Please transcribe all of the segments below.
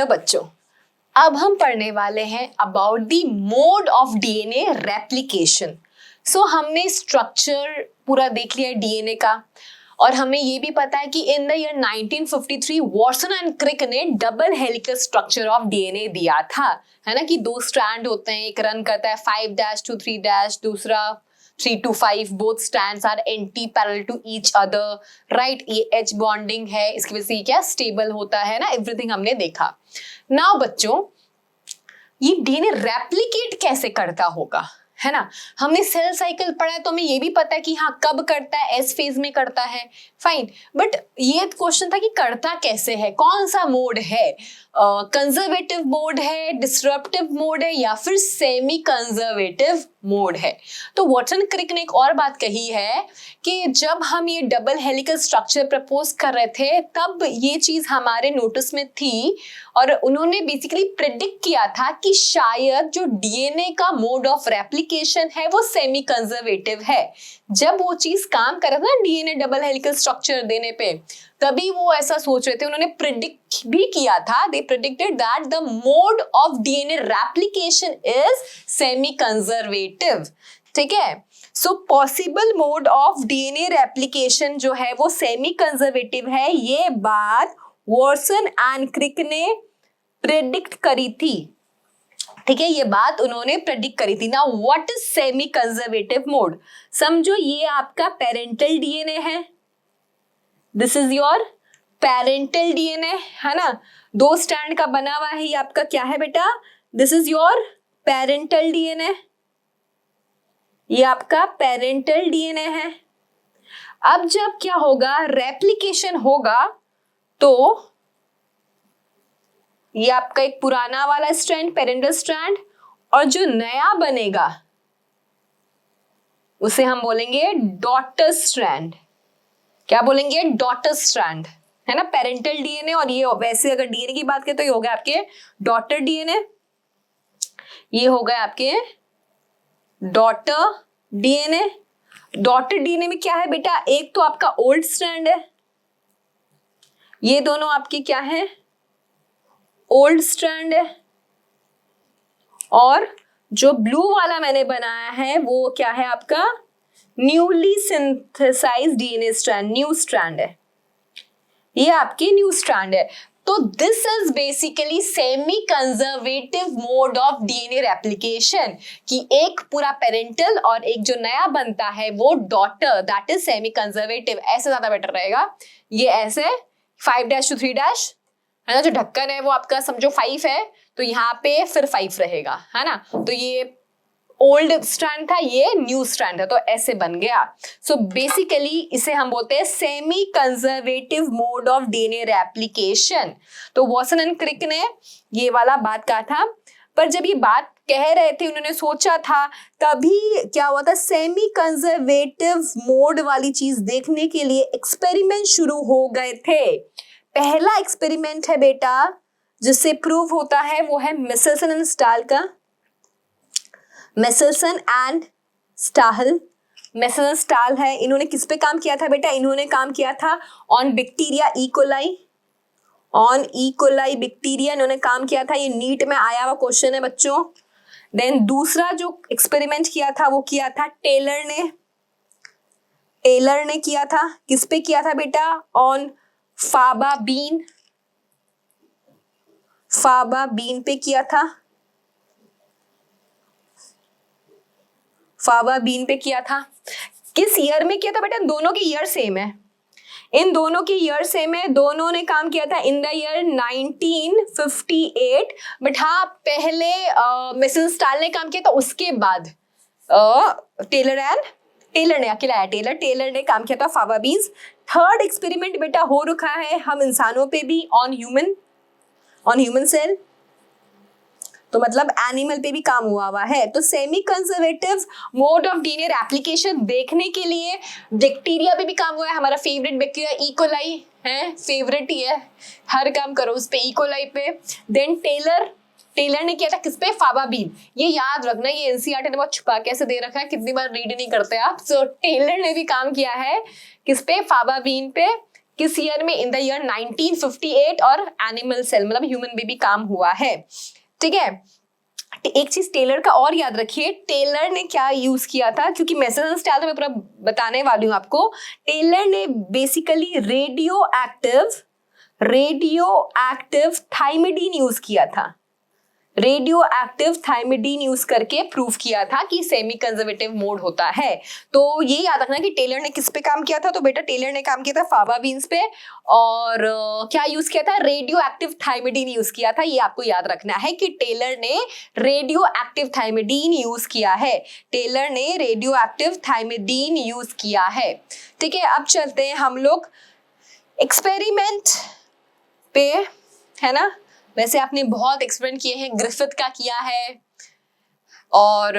Hello बच्चों, अब हम पढ़ने वाले हैं about the mode of DNA replication. हमने स्ट्रक्चर पूरा देख लिया डीएनए का और हमें ये भी पता है कि in the year 1953 Watson and Crick ने double helical structure of DNA दिया था, है ना, कि दो स्ट्रैंड होते हैं, एक रन करता है 5' to 3', दूसरा 3 to 5, both strands are anti parallel to each other, right. ये एच बॉन्डिंग है, इसकी वजह से क्या स्टेबल होता है ना, एवरीथिंग हमने देखा। नाउ बच्चों, ये डीएनए रेप्लिकेट कैसे करता होगा, है ना। हमने सेल साइकिल पढ़ा है तो हमें ये भी पता है कि हाँ कब करता है, एस फेज में करता है, फाइन। बट ये क्वेश्चन था कि करता कैसे है, कौन सा मोड है, कंजर्वेटिव मोड है, डिसरप्टिव मोड है या फिर सेमी कंजर्वेटिव मोड है। तो वॉटसन क्रिक ने एक और बात कही है कि जब हम ये डबल हेलिकल स्ट्रक्चर प्रपोज कर रहे थे तब ये चीज हमारे नोटिस में थी और उन्होंने बेसिकली प्रेडिक्ट किया था कि शायद जो डीएनए का मोड ऑफ रेप्लिकेशन है वो सेमी कंजर्वेटिव है। जब वो चीज काम कर रहा था ना डीएनए डबल हेलिकल स्ट्रक्चर देने पे, तभी वो ऐसा सोच रहे थे, उन्होंने प्रिडिक्ट भी किया था, they predicted that the mode of DNA replication is semi conservative. ठीक है, so possible mode of DNA replication जो है वो सेमी कंजर्वेटिव है, ये बात वॉटसन एंड क्रिक ने प्रेडिक्ट करी थी। ठीक है, ये बात उन्होंने प्रेडिक्ट करी थी। Now what is semi conservative mode? समझो ये आपका पेरेंटल डीएनए है, this is your parental DNA, है ना, दो स्ट्रैंड का बना हुआ है, ये आपका क्या है बेटा, this is your parental DNA, ये आपका पेरेंटल डीएनए है। अब जब क्या होगा, रेप्लिकेशन होगा, तो ये आपका एक पुराना वाला स्ट्रैंड, पेरेंटल स्ट्रैंड, और जो नया बनेगा उसे हम बोलेंगे डॉटर स्ट्रैंड। क्या बोलेंगे? डॉटर स्ट्रैंड, है ना, पेरेंटल डीएनए। और ये वैसे अगर डीएनए की बात करें तो ये हो गया आपके डॉटर डीएनए, ये हो गया आपके डॉटर डीएनए। डॉटर डीएनए में क्या है बेटा, एक तो आपका ओल्ड स्ट्रैंड है, ये दोनों आपके क्या है, ओल्ड स्ट्रैंड है, और जो ब्लू वाला मैंने बनाया है वो क्या है आपका newly synthesized DNA strand, new strand है, ये आपकी न्यू स्ट्रैंड है। तो this is basically semi conservative mode of DNA replication, कि एक पूरा पेरेंटल और एक जो नया बनता है वो daughter, that is semi conservative. ऐसे ज्यादा बेटर रहेगा, ये ऐसे 5' to 3', है ना, जो ढक्कन है वो आपका समझो 5 है तो यहाँ पे फिर 5 रहेगा, है ना। तो ये ओल्ड स्ट्रैंड था, ये न्यू स्ट्रैंड है, तो ऐसे बन गया। सो बेसिकली इसे हम बोलते हैं semi conservative mode of DNA replication. तो वॉटसन एंड क्रिक ने ये वाला बात कहा था, पर जब ये बात कह रहे थे उन्होंने सोचा था, तभी क्या हुआ था, सेमी कंजर्वेटिव मोड वाली चीज देखने के लिए एक्सपेरिमेंट शुरू हो गए थे। पहला एक्सपेरिमेंट है बेटा जिससे प्रूव होता है वो है मिचेल्सन एंड स्टाहल का, मिचेल्सन एंड स्टाहल। मिचेल्सन स्टाहल है, इन्होंने किस पे काम किया था बेटा, इन्होंने काम किया था on bacteria E coli, on E coli bacteria इन्होंने काम किया था, ये नीट में आया हुआ क्वेश्चन है बच्चों। देन दूसरा जो एक्सपेरिमेंट किया था वो किया था टेलर ने, टेलर ने किया था, किस पे किया था बेटा, ऑन फाबा बीन, फाबा बीन पे किया था, फाबा बीन पे किया था। किस ईयर में किया था बेटा, दोनों के ईयर सेम है, इन दोनों के ईयर सेम है, दोनों ने काम किया था इन द ईयर 1958। बट हाँ, पहले मिचेल्सन स्टाहल ने काम किया था, उसके बाद टेलर ने अकेला है, टेलर ने काम किया था फाबा बीन्स। थर्ड एक्सपेरिमेंट बेटा हो रखा है हम इंसानों पे भी, ऑन ह्यूमन सेल, तो मतलब एनिमल पे भी काम हुआ है। तो semi conservative mode of DNA replication देखने के लिए बैक्टीरिया पे भी काम हुआ है, हमारा फेवरेट बैक्टीरिया ई कोलाई है, फेवरेट ही है, हर काम करो उस पे, ई कोलाई पे। देन टेलर ने किया था किस पे, फाबा बीन। ये याद रखना, ये एनसीईआरटी ने बहुत छुपा के ऐसे दे रखा है, कितनी बार रीड नहीं करते आप। सो टेलर ने भी काम किया है किस पे, फाबा बीन पे। किस ईयर में? इन द ईयर 1958 और एनिमल सेल मतलब ह्यूमन बेबी काम हुआ है। ठीक है, एक चीज टेलर का और याद रखिए, टेलर ने क्या यूज किया था, क्योंकि मैसेज एंड स्टाइल तो मैं पूरा बताने वाली हूँ आपको। टेलर ने basically radio active thymidine use किया था। रेडियो एक्टिव थाइमिडीन यूज करके प्रूव किया था कि सेमी कंजर्वेटिव मोड होता है। तो ये याद रखना कि टेलर ने किस पे काम किया था। तो बेटा टेलर ने काम किया था फावा बीन्स पे, और क्या यूज किया था? रेडियो एक्टिव थाइमिडीन यूज किया था। ये आपको याद रखना है कि टेलर ने रेडियो एक्टिव थाइमिडीन यूज किया है। टेलर ने रेडियो एक्टिव थाइमिडीन यूज किया है। ठीक है, अब चलते हैं हम लोग एक्सपेरिमेंट पे, है ना। वैसे आपने बहुत एक्सपेरिमेंट किए हैं, ग्रिफिथ का किया है और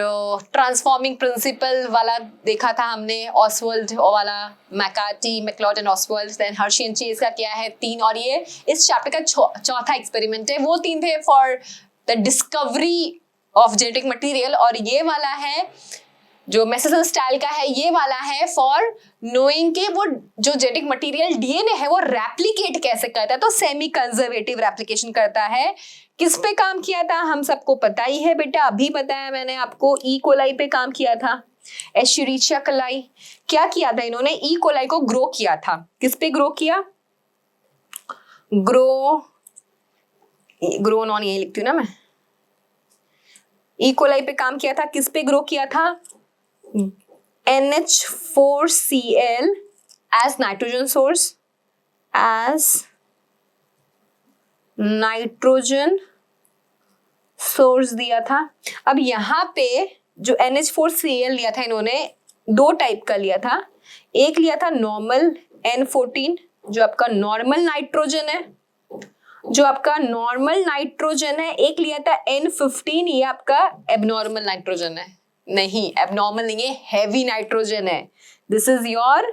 ट्रांसफॉर्मिंग प्रिंसिपल वाला देखा था हमने, ऑसवर्ल्ड वाला, McCarty, MacLeod and Oswald, then Hershey and Chase का किया है 3, और ये इस चैप्टर का चौथा एक्सपेरिमेंट है। वो 3 थे for the discovery of genetic material, और ये वाला है जो मैसेज एंड स्टाइल का है, ये वाला है फॉर नोइंग के वो जो जेनेटिक मटेरियल डीएनए है वो रेप्लिकेट कैसे करता है। तो सेमी कंजर्वेटिव रेप्लिकेशन करता है। किस पे काम किया था हम सबको पता ही है बेटा, अभी बताया मैंने आपको, ई कोलाई पे काम किया था। एशेरिचिया कोलाई क्या किया था इन्होंने? ई कोलाई को ग्रो किया था। किस पे ग्रो किया? ग्रो नॉन, यही लिखती हूँ ना मैं। ई कोलाई पे काम किया था। किस पे ग्रो किया था? NH4Cl as nitrogen source, दिया था। अब यहाँ पे जो NH4Cl लिया था इन्होंने, 2 टाइप का लिया था। एक लिया था नॉर्मल N14 जो आपका नॉर्मल नाइट्रोजन है, एक लिया था N15, ये आपका एबनॉर्मल नाइट्रोजन है। नहीं, एबनॉर्मल नहीं है, हैवी नाइट्रोजन है। This is your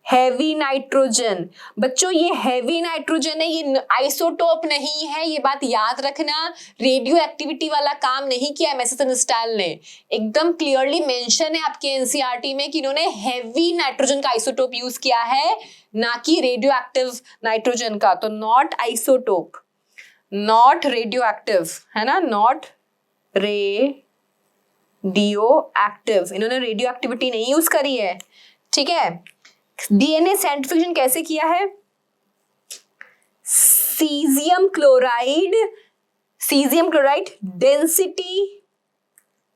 heavy nitrogen. बच्चों ये हैवी नाइट्रोजन है, ये आइसोटोप नहीं है, ये बात याद रखना। रेडियो एक्टिविटी वाला काम नहीं किया है मैसेज एंड स्टाइल ने। एकदम क्लियरली मेंशन है आपके एनसीईआरटी में कि इन्होंने हैवी नाइट्रोजन का आइसोटोप यूज किया है, ना कि रेडियो एक्टिव नाइट्रोजन का। तो not isotope, not radio active, है ना, नॉट रेडियो एक्टिव। इन्होंने रेडियो एक्टिविटी नहीं यूज करी है। ठीक है, डीएनए सेंट्रीफ्यूजन कैसे किया है? सीजियम क्लोराइड डेंसिटी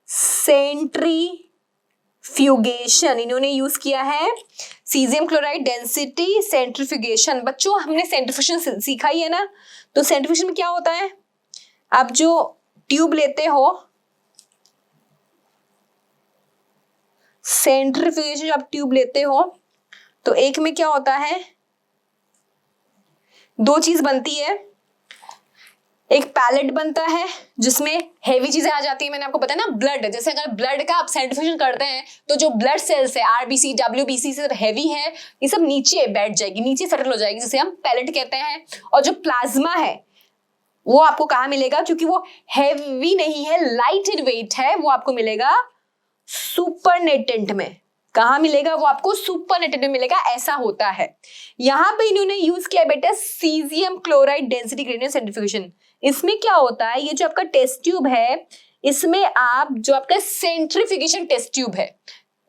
सेंट्रीफ्यूगेशन इन्होंने यूज किया है। Caesium chloride density centrifugation. बच्चों हमने सेंट्रीफ्यूगेशन सीखा ही है ना। तो सेंट्रीफ्यूगेशन में क्या होता है? आप जो ट्यूब लेते हो, सेंट्रीफ्यूगेशन आप ट्यूब लेते हो तो एक में क्या होता है, 2 चीज बनती है। एक पैलेट बनता है जिसमें हेवी चीजें आ जाती है। मैंने आपको बताया ना, ब्लड, जैसे अगर ब्लड का आप सेंट्रीफ्यूजन करते हैं तो जो ब्लड सेल्स है, आरबीसी, डब्ल्यूबीसी से हैवी है, ये सब नीचे बैठ जाएगी, नीचे सेटल हो जाएगी, जिसे हम पैलेट कहते हैं। और जो प्लाज्मा है वो आपको कहाँ मिलेगा? क्योंकि वो हैवी नहीं है, लाइट इन वेट है, वो आपको मिलेगा सुपरनेटेंट में। कहाँ मिलेगा? वो आपको सुपरनेटेंट में मिलेगा। ऐसा होता है। यहां पे इन्होंने यूज किया बेटा caesium chloride density gradient centrifugation. इसमें क्या होता है, ये जो आपका टेस्ट ट्यूब है, इसमें आप जो आपका सेंट्रीफ्यूगेशन टेस्ट ट्यूब है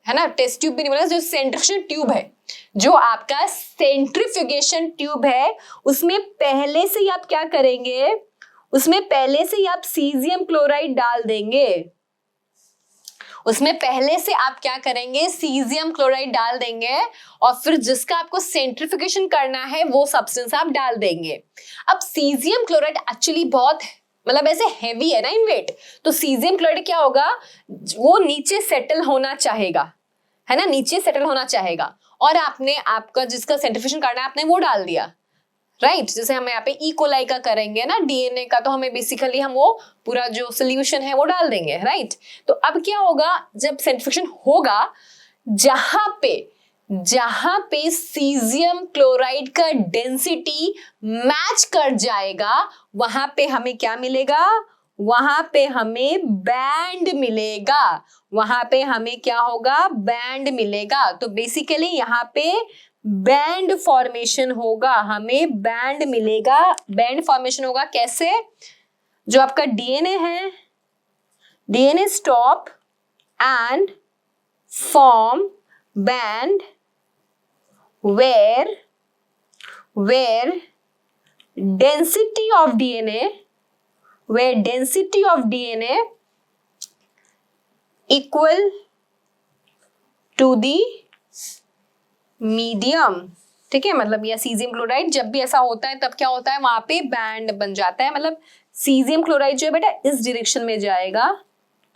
ना, टेस्ट ट्यूब भी नहीं बोला, जो सेंट्रीफ्यूगेशन ट्यूब है, जो आपका सेंट्रीफ्यूगेशन ट्यूब है, उसमें पहले से ही आप क्या करेंगे, उसमें पहले से ही आप सीजियम क्लोराइड डाल देंगे। उसमें पहले से आप क्या करेंगे, सीजियम क्लोराइड डाल देंगे, और फिर जिसका आपको सेंट्रीफिकेशन करना है वो सब्सटेंस आप डाल देंगे। अब सीजियम क्लोराइड एक्चुअली बहुत मतलब ऐसे हैवी है ना इन वेट, तो सीजियम क्लोराइड क्या होगा, वो नीचे सेटल होना चाहेगा, है ना, नीचे सेटल होना चाहेगा, और आपने आपका जिसका सेंट्रीफिकेशन करना है आपने वो डाल दिया, राइट। जैसे हम यहाँ पे ई कोलाई का करेंगे ना डीएनए का, तो हमें बेसिकली हम वो पूरा जो सोल्यूशन है वो डाल देंगे, राइट। तो अब क्या होगा, जब सेंट्रीफ्यूगेशन होगा, जहां पे सीजियम क्लोराइड का डेंसिटी मैच कर जाएगा, वहां पे हमें क्या मिलेगा, वहां पे हमें बैंड मिलेगा, वहां पे हमें क्या होगा, बैंड मिलेगा। तो बेसिकली यहाँ पे बैंड फॉर्मेशन होगा, हमें बैंड मिलेगा, बैंड फॉर्मेशन होगा। कैसे? जो आपका डीएनए है, DNA stop and form band where density of DNA equal to the medium। ठीक है, मतलब यह सीजियम क्लोराइड जब भी ऐसा होता है तब क्या होता है, वहां पे बैंड बन जाता है। मतलब सीजियम क्लोराइड जो है बेटा इस डायरेक्शन में जाएगा,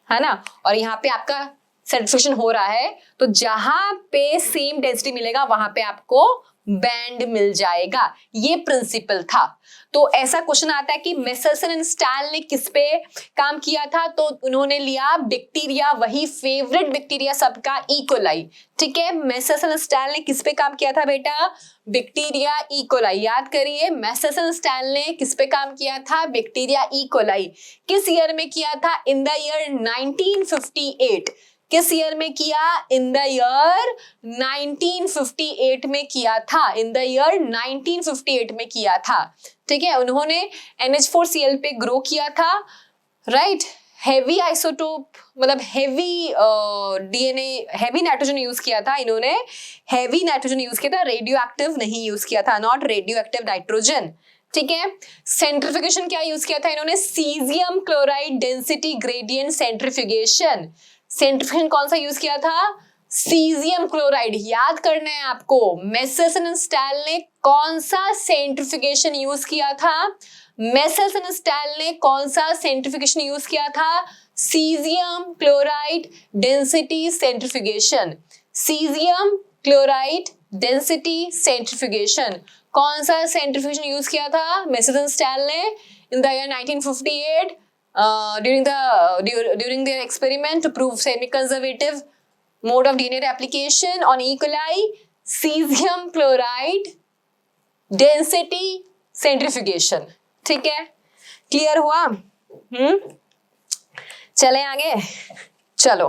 है ना, और यहाँ पे आपका सेंट्रीफ्यूगेशन हो रहा है, तो जहां पे सेम डेंसिटी मिलेगा वहां पे आपको बैंड मिल जाएगा। ये प्रिंसिपल था। तो ऐसा क्वेश्चन आता है कि मेसर्सन एंड स्टैल ने किस पे काम किया था, तो उन्होंने लिया बैक्टीरिया, वही फेवरेट बैक्टीरिया सबका, इकोलाई। ठीक है, मेसर्सन एंड स्टैल ने किस पे काम किया था बेटा, बैक्टीरिया इकोलाई। याद करिए, मेसर्सन एंड स्टैल ने किस पे काम किया था, बैक्टीरिया इकोलाई। किस ईयर में किया था, इन द ईयर 1958। किस ईयर में किया, इन द ईयर 1958 में किया था, इन द ईयर 1958 में किया था। ठीक है, उन्होंने NH4Cl पे ग्रो किया था, राइट। हैवी आइसोटोप, मतलब heavy DNA, heavy nitrogen use किया था इन्होंने, हैवी नाइट्रोजन यूज किया था, रेडियो एक्टिव नहीं यूज किया था, नॉट रेडियो एक्टिव नाइट्रोजन। ठीक है, सेंट्रीफ्यूगेशन क्या यूज किया था इन्होंने, caesium chloride density gradient centrifugation. Centrifugation कौन सा यूज किया था, सीजियम क्लोराइड। याद करना है आपको, मेसर्सन एंड स्टैल ने कौन सा सेंट्रीफ्यूगेशन यूज किया था, मेसर्सन एंड स्टैल ने कौन सा सेंट्रीफ्यूगेशन यूज किया था, caesium chloride density centrifugation. Caesium chloride density centrifugation, कौन सा सेंट्रीफ्यूगेशन यूज किया था मेसर्सन स्टैल ने, इन the year 1958 during their experiment to prove semi-conservative mode of DNA replication on E. coli, cesium chloride density centrifugation। ठीक है, clear हुआ? चले आगे, चलो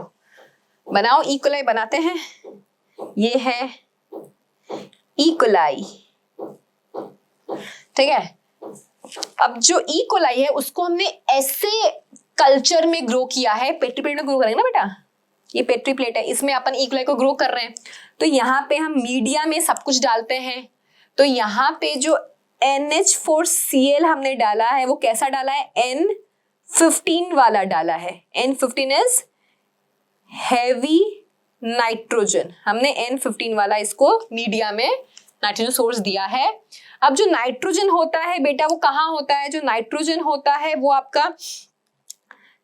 बनाओ, E. coli बनाते हैं। ये है E. coli। ठीक है, अब जो E. coli है उसको हमने ऐसे कल्चर में ग्रो किया है, पेट्री प्लेट में ग्रो करेंगे ना बेटा, ये पेट्री प्लेट है, इसमें अपन E. coli को ग्रो कर रहे हैं, तो यहाँ पे हम मीडिया में सब कुछ डालते हैं। तो यहाँ पे जो NH4Cl हमने डाला है वो कैसा डाला है, N15 वाला डाला है। N15 इज हैवी नाइट्रोजन, हमने N15 वाला इसको मीडिया में नाइट्रोजन सोर्स दिया है। अब जो नाइट्रोजन होता है बेटा वो कहाँ होता है, जो नाइट्रोजन होता है वो आपका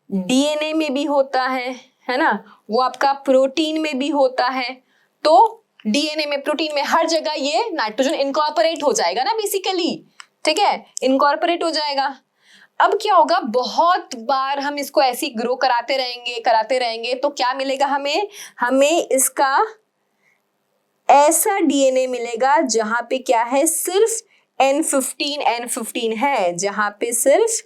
डीएनए में भी होता है ना, वो आपका प्रोटीन में भी होता है। तो डीएनए में, प्रोटीन में, हर जगह ये नाइट्रोजन इनकॉर्पोरेट हो जाएगा ना बेसिकली। ठीक है, इनकॉर्पोरेट हो जाएगा। अब क्या होगा, बहुत बार हम इसको ऐसे ग्रो कराते रहेंगे तो क्या मिलेगा हमें, हमें इसका ऐसा डीएनए मिलेगा जहां पे क्या है, सिर्फ N15 है, जहां पे सिर्फ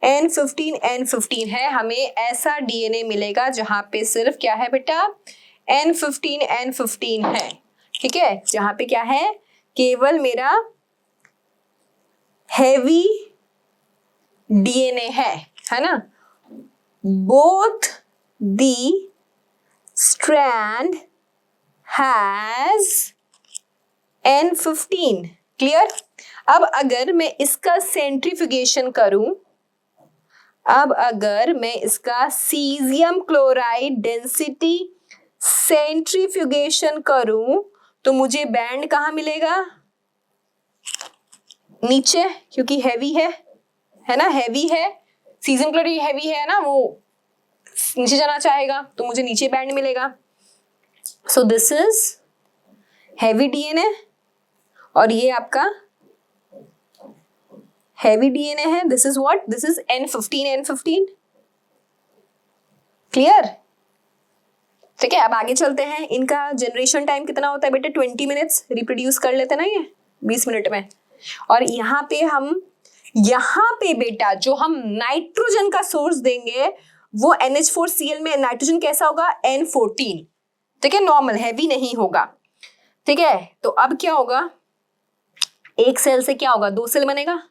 N15 है। हमें ऐसा डीएनए मिलेगा जहां पे सिर्फ क्या है बेटा, N15 है। ठीक है, जहां पे क्या है, केवल मेरा हैवी डीएनए है ना। Both the strand has N15। Clear? अब अगर मैं इसका सेंट्रीफ्यूगेशन करूं, अब अगर मैं इसका सीजियम क्लोराइड डेंसिटी सेंट्रीफ्यूगेशन करूं तो मुझे बैंड कहाँ मिलेगा, नीचे, क्योंकि हैवी है ना, हैवी है, सीजियम क्लोराइड हैवी है ना, वो नीचे जाना चाहेगा तो मुझे नीचे बैंड मिलेगा। So this is heavy DNA और ये आपका हैवी डीएनए है। This is what, this is N15। Clear? ठीक है, अब आगे चलते हैं। इनका जनरेशन टाइम कितना होता है बेटे, 20 मिनट्स रिप्रोड्यूस कर लेते ना ये 20 मिनट में। और यहाँ पे बेटा जो हम नाइट्रोजन का सोर्स देंगे वो NH4Cl में नाइट्रोजन कैसा होगा, N14। ठीक है, नॉर्मल, हैवी नहीं होगा। ठीक है, तो अब क्या होगा, एक सेल से क्या होगा, दो सेल बनेगा,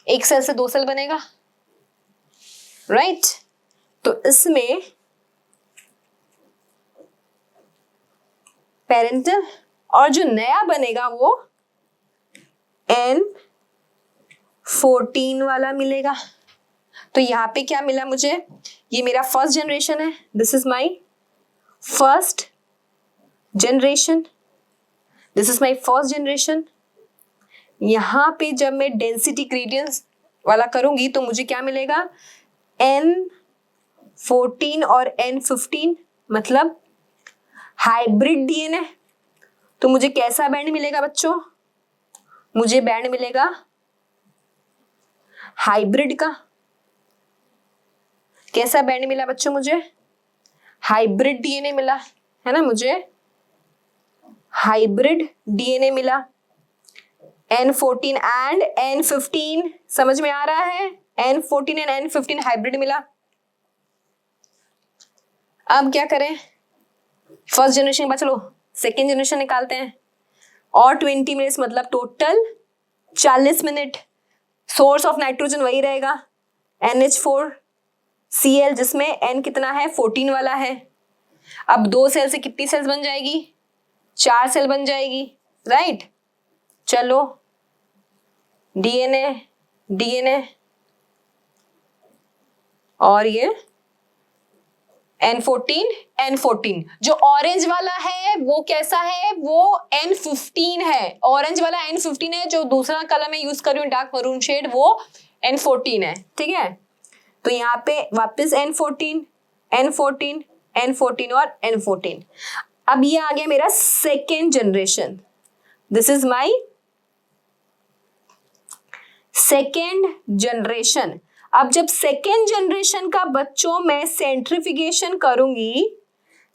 एक सेल से दो सेल बनेगा, राइट। तो इसमें पेरेंटल, और जो नया बनेगा वो N14 वाला मिलेगा। तो यहाँ पे क्या मिला मुझे, ये मेरा फर्स्ट जनरेशन है, this is my first generation, this is my first generation. यहाँ पे जब मैं डेंसिटी ग्रेडियंस वाला करूंगी तो मुझे क्या मिलेगा, N14 और N15, मतलब हाइब्रिड डीएनए। तो मुझे कैसा बैंड मिलेगा बच्चों, मुझे बैंड मिलेगा हाइब्रिड का। कैसा बैंड मिला बच्चों, मुझे हाइब्रिड डीएनए मिला है ना, मुझे हाइब्रिड डीएनए मिला, N14 एंड N15, समझ में आ रहा है, N14 एंड N15 हाइब्रिड मिला। अब क्या करें, फर्स्ट जनरेशन के बाद चलो सेकेंड जनरेशन निकालते हैं, और 20 मिनट्स मतलब total 40 minute. Source of nitrogen वही रहेगा NH4Cl, जिसमें N कितना है, 14 वाला है। अब दो सेल से कितनी सेल्स बन जाएगी, 4 सेल बन जाएगी, राइट। चलो डीएनए डीएनए, और ये N14 जो ऑरेंज वाला है वो कैसा है, वो N15 है, ऑरेंज वाला N15 है, जो दूसरा कलर में यूज कर रही हूँ डार्क मरून शेड वो N14 है, ठीक है। तो यहाँ पे वापस N14 N14 N14 और N14। अब ये आ गया मेरा second generation, this is my second generation. अब जब सेकेंड जनरेशन का बच्चों मैं सेंट्रीफिकेशन करूंगी,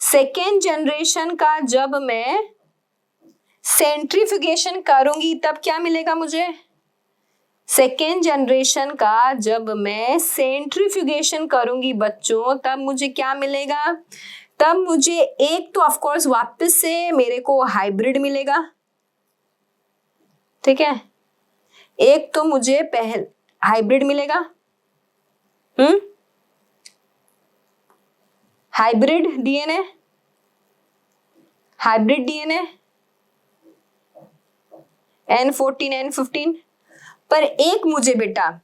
सेकेंड जनरेशन का जब मैं सेंट्रीफिकेशन करूंगी तब क्या मिलेगा मुझे, सेकेंड जनरेशन का जब मैं सेंट्रीफ्यूगेशन करूंगी बच्चों तब मुझे क्या मिलेगा, तब मुझे एक तो ऑफकोर्स वापस से मेरे को हाइब्रिड मिलेगा, ठीक है, एक तो मुझे पहले हाइब्रिड मिलेगा, hybrid DNA, hybrid DNA N14 N15, पर एक मुझे बेटा,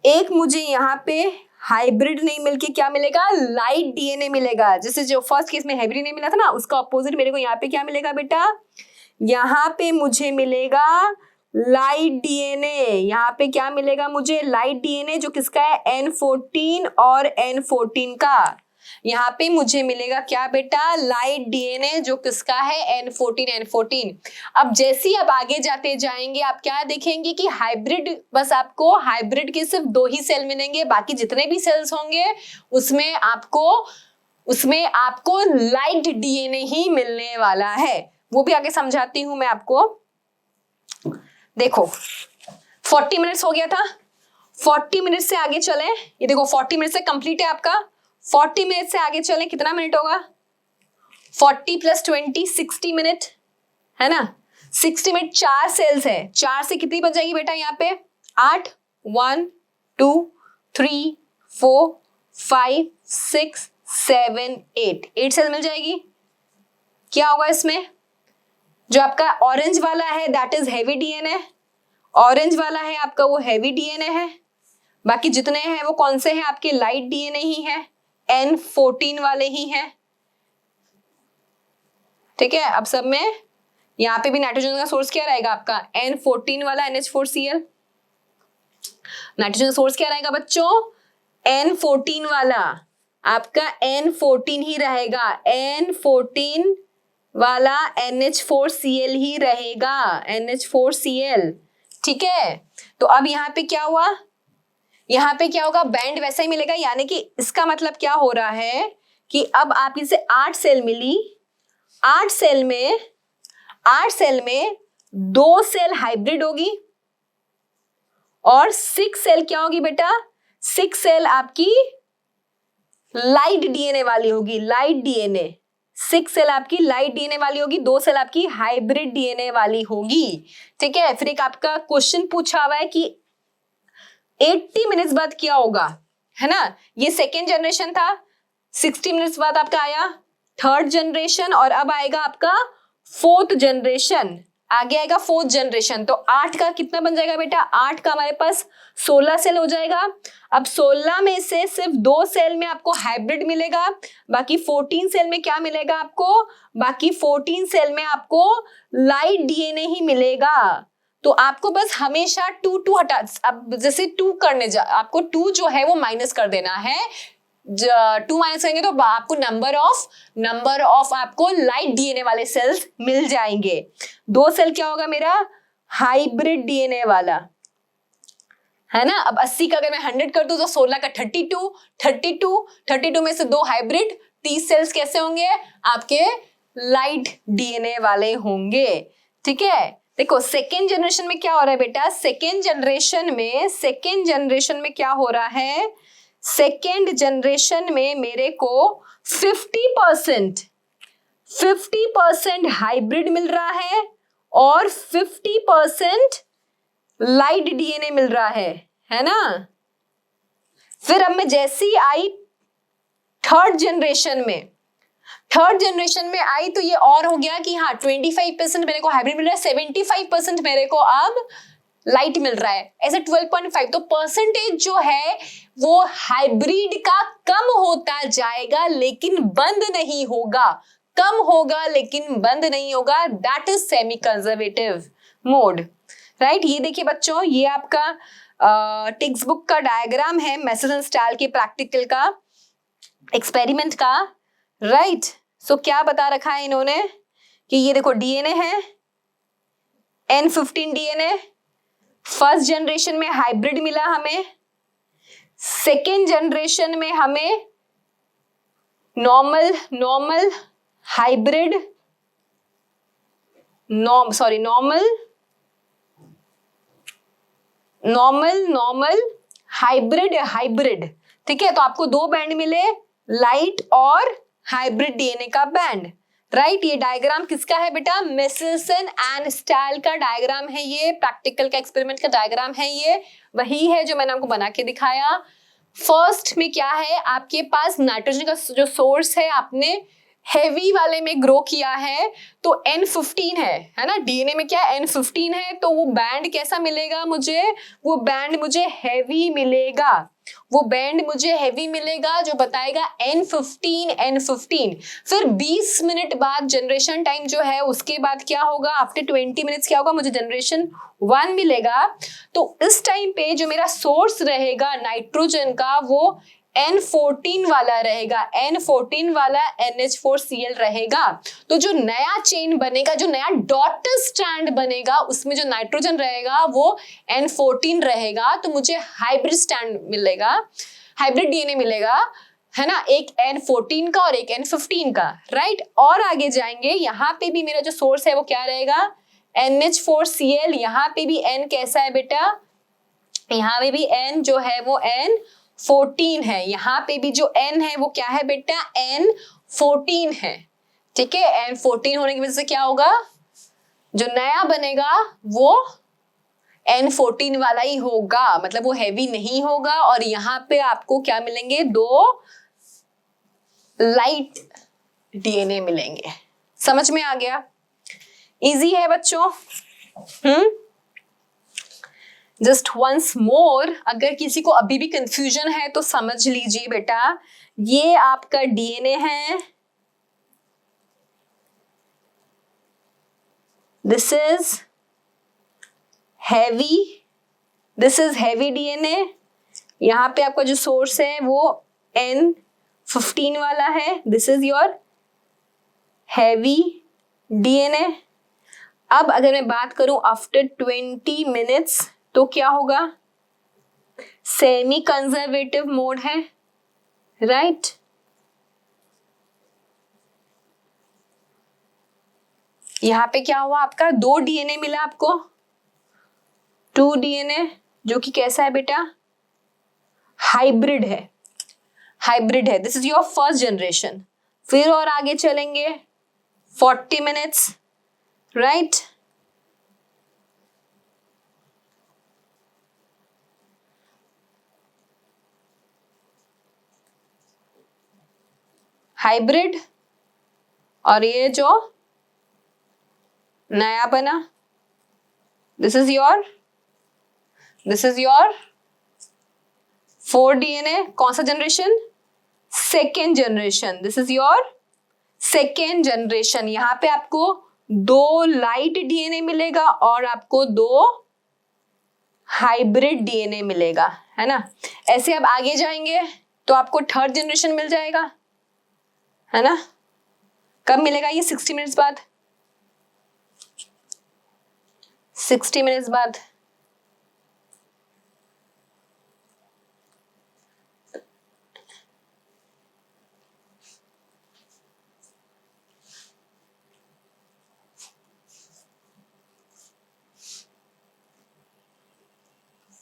एक मुझे यहाँ पे हाइब्रिड नहीं मिलके क्या मिलेगा, लाइट डीएनए मिलेगा। जैसे जो फर्स्ट केस में हाइब्रिड नहीं मिला था ना, उसका ऑपोजिट मेरे को यहाँ पे क्या मिलेगा बेटा, यहाँ पे मुझे मिलेगा लाइट डीएनए। यहाँ पे क्या मिलेगा मुझे, लाइट डीएनए, जो किसका है, N14 और N14 का। यहाँ पे मुझे मिलेगा क्या बेटा, लाइट डीएनए, जो किसका है, N14 N14। अब जैसे ही आप आगे जाते जाएंगे आप क्या देखेंगे कि हाइब्रिड, बस आपको हाइब्रिड के सिर्फ 2 ही सेल मिलेंगे, बाकी जितने भी सेल्स होंगे उसमें आपको लाइट डीएनए ही मिलने वाला है। वो भी आगे समझाती हूं मैं आपको। देखो 40 मिनट्स हो गया था, 40 मिनट से आगे चले, ये देखो 40 मिनट से कंप्लीट है आपका, 40 मिनट से आगे चले कितना मिनट होगा, 40 + 20 60 मिनट है ना, 60 मिनट, 4 सेल्स है, 4 से कितनी बन जाएगी बेटा यहाँ पे, 8, 1 2 3 4 5 6 7 8 सेल मिल जाएगी। क्या होगा इसमें, जो आपका ऑरेंज वाला है that is heavy DNA, orange वाला है आपका वो हैवी डीएनए है, बाकी जितने हैं वो कौन से हैं आपके, लाइट डीएनए ही है, N14 वाले ही हैं, ठीक है। अब सब में यहाँ पे भी नाइट्रोजन का सोर्स क्या रहेगा आपका, N14 वाला NH4Cl। नाइट्रोजन का सोर्स क्या रहेगा बच्चों, N14 वाला, आपका N14 ही रहेगा, N14 वाला NH4Cl ही रहेगा, NH4Cl, ठीक है। तो अब यहाँ पे क्या हुआ, यहाँ पे क्या होगा, बैंड वैसा ही मिलेगा, यानी कि इसका मतलब क्या हो रहा है कि अब आप इसे 8 सेल मिली, 8 सेल में 2 सेल हाइब्रिड होगी और 6 सेल क्या होगी बेटा, 6 सेल आपकी लाइट डीएनए वाली होगी, लाइट डीएनए 6 सेल आपकी लाइट डीएनए वाली होगी, 2 सेल आपकी हाइब्रिड डीएनए वाली होगी। ठीक है, फिर एक आपका क्वेश्चन पूछा हुआ है कि 80 मिनट्स बाद क्या होगा, है ना। ये सेकेंड जनरेशन था, 60 मिनट्स बाद आपका आया थर्ड जनरेशन, और अब आएगा आपका फोर्थ जनरेशन, आगे आएगा फोर्थ जनरेशन। तो 8 का कितना बन जाएगा बेटा, 8 का हमारे पास 16 सेल हो जाएगा। अब 16 में से सिर्फ 2 सेल में आपको हाइब्रिड मिलेगा, बाकी 14 सेल में क्या मिलेगा आपको, बाकी 14 सेल में आपको लाइट डीएनए ही मिलेगा। तो आपको बस हमेशा 2 हटा, अब जैसे 2 करने आपको 2 जो है वो माइनस कर देना है। 2 माइनस करेंगे तो आपको नंबर ऑफ आपको लाइट डीएनए वाले सेल्स मिल जाएंगे। 2 सेल क्या होगा मेरा, हाइब्रिड डीएनए वाला, है ना। अब 80 का अगर मैं 100 कर दूं तो 16 का 32 में से 2 हाइब्रिड, 30 सेल्स कैसे होंगे आपके लाइट डीएनए वाले होंगे। ठीक है, देखो सेकेंड जनरेशन में क्या हो रहा है बेटा, सेकेंड जनरेशन में क्या हो रहा है, सेकेंड जनरेशन में मेरे को 50% हाइब्रिड मिल रहा है और 50% लाइट डीएनए मिल रहा है ना। फिर अब मैं जैसे ही आई थर्ड जनरेशन में आई तो ये और हो गया कि हाँ 25% मेरे को हाइब्रिड मिल रहा है, 75% मेरे को अब लाइट मिल रहा है, ऐसे 12.5। तो परसेंटेज जो है वो हाइब्रिड का कम होता जाएगा लेकिन बंद नहीं होगा, कम होगा लेकिन बंद नहीं होगा। That is semi conservative mode, right. ये देखिए बच्चों, ये आपका टेक्स्ट बुक का डायग्राम है, मेसेज एंड स्टाइल के प्रैक्टिकल का, एक्सपेरिमेंट का, राइट। सो क्या बता रखा है इन्होंने कि ये देखो डीएनए है, N15 डीएनए, फर्स्ट जनरेशन में हाइब्रिड मिला हमें, सेकेंड जनरेशन में हमें नॉर्मल हाइब्रिड, नॉर्मल हाइब्रिड। ठीक है, तो आपको 2 बैंड मिले, लाइट और हाइब्रिड डीएनए का बैंड, राइट। ये डायग्राम किसका है बेटा, मेसेल्सन एंड स्टाइल का डायग्राम है, ये प्रैक्टिकल का एक्सपेरिमेंट का डायग्राम है, ये वही है जो मैंने आपको बना के दिखाया। फर्स्ट में क्या है, आपके पास नाइट्रोजन का जो सोर्स है आपने हेवी वाले में ग्रो किया है, तो N15 है ना, डीएनए में क्या N15 है, तो वो बैंड कैसा मिलेगा मुझे, वो बैंड मुझे हैवी मिलेगा, जो बताएगा N15। फिर 20 मिनट बाद जनरेशन टाइम जो है उसके बाद क्या होगा, आफ्टर 20 मिनट्स क्या होगा, मुझे जनरेशन 1 मिलेगा। तो इस टाइम पे जो मेरा सोर्स रहेगा नाइट्रोजन का वो N14 वाला रहेगा, N14 वाला NH4Cl रहेगा। तो जो नया चेन बनेगा, जो नया डॉट स्ट्रैंड बनेगा, उसमें जो नाइट्रोजन रहेगा वो N14 रहेगा, तो मुझे हाइब्रिड स्ट्रैंड मिलेगा, हाइब्रिड डीएनए मिलेगा, है ना, एक N14 का और एक N15 का, राइट। और आगे जाएंगे, यहाँ पे भी मेरा जो सोर्स है वो क्या रहेगा, NH4Cl। यहाँ पे भी N कैसा है बेटा, यहाँ पे भी N जो है वो N14 है, यहाँ पे भी जो N है वो क्या है बेटा, N14 है। ठीक है, N14 होने की वजह से क्या होगा, जो नया बनेगा वो N14 वाला ही होगा, मतलब वो हैवी नहीं होगा। और यहाँ पे आपको क्या मिलेंगे, 2 लाइट डीएनए मिलेंगे। समझ में आ गया, इजी है बच्चों। जस्ट वंस मोर, अगर किसी को अभी भी कंफ्यूजन है तो समझ लीजिए बेटा, ये आपका डीएनए है, दिस इज हैवी डीएनए। यहाँ पे आपका जो सोर्स है वो N15 वाला है, this is your heavy DNA. अब अगर मैं बात करूं आफ्टर 20 मिनट्स तो क्या होगा, सेमी कंजर्वेटिव मोड है, राइट। यहां पे क्या हुआ, आपका 2 डीएनए मिला आपको, 2 डीएनए जो कि कैसा है बेटा, हाइब्रिड है, this is your first generation. फिर और आगे चलेंगे 40 मिनट्स, राइट। हाइब्रिड, और ये जो नया बना, दिस इज योर 4 DNA, कौन सा generation? Second generation. This is your second generation. यहां पे आपको 2 लाइट DNA मिलेगा और आपको 2 हाइब्रिड DNA मिलेगा, है ना। ऐसे अब आगे जाएंगे तो आपको थर्ड जनरेशन मिल जाएगा, है ना। कब मिलेगा ये? 60 मिनट्स बाद। 60 मिनट्स बाद।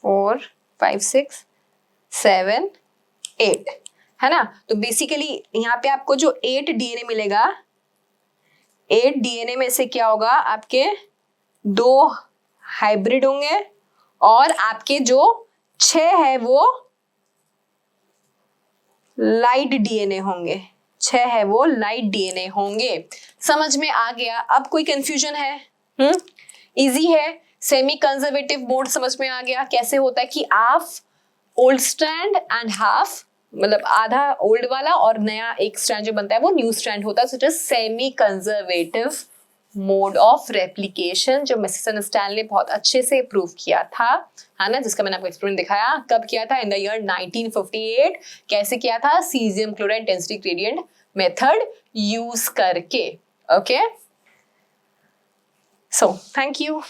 फोर, 5, 6, 7, 8, है ना। तो बेसिकली यहाँ पे आपको जो 8 DNA मिलेगा, 8 DNA में से क्या होगा, आपके 2 हाइब्रिड होंगे और आपके जो 6 है वो लाइट DNA होंगे। 6 है वो लाइट DNA होंगे। समझ में आ गया? अब कोई कंफ्यूजन है? इजी है। सेमी कंजर्वेटिव मोड समझ में आ गया कैसे होता है कि half old strand and half, मतलब आधा ओल्ड वाला और नया एक स्ट्रैंड जो बनता है वो न्यू स्ट्रैंड होता है। So it is semi conservative mode of replication, जो मिसेस स्टैनले बहुत अच्छे से प्रूव किया था, है ना, जिसका मैंने आपको एक्सपेरिमेंट दिखाया। कब किया था? In the year 1958। कैसे किया था? Caesium chloride density gradient method use करके। Okay, so thank you.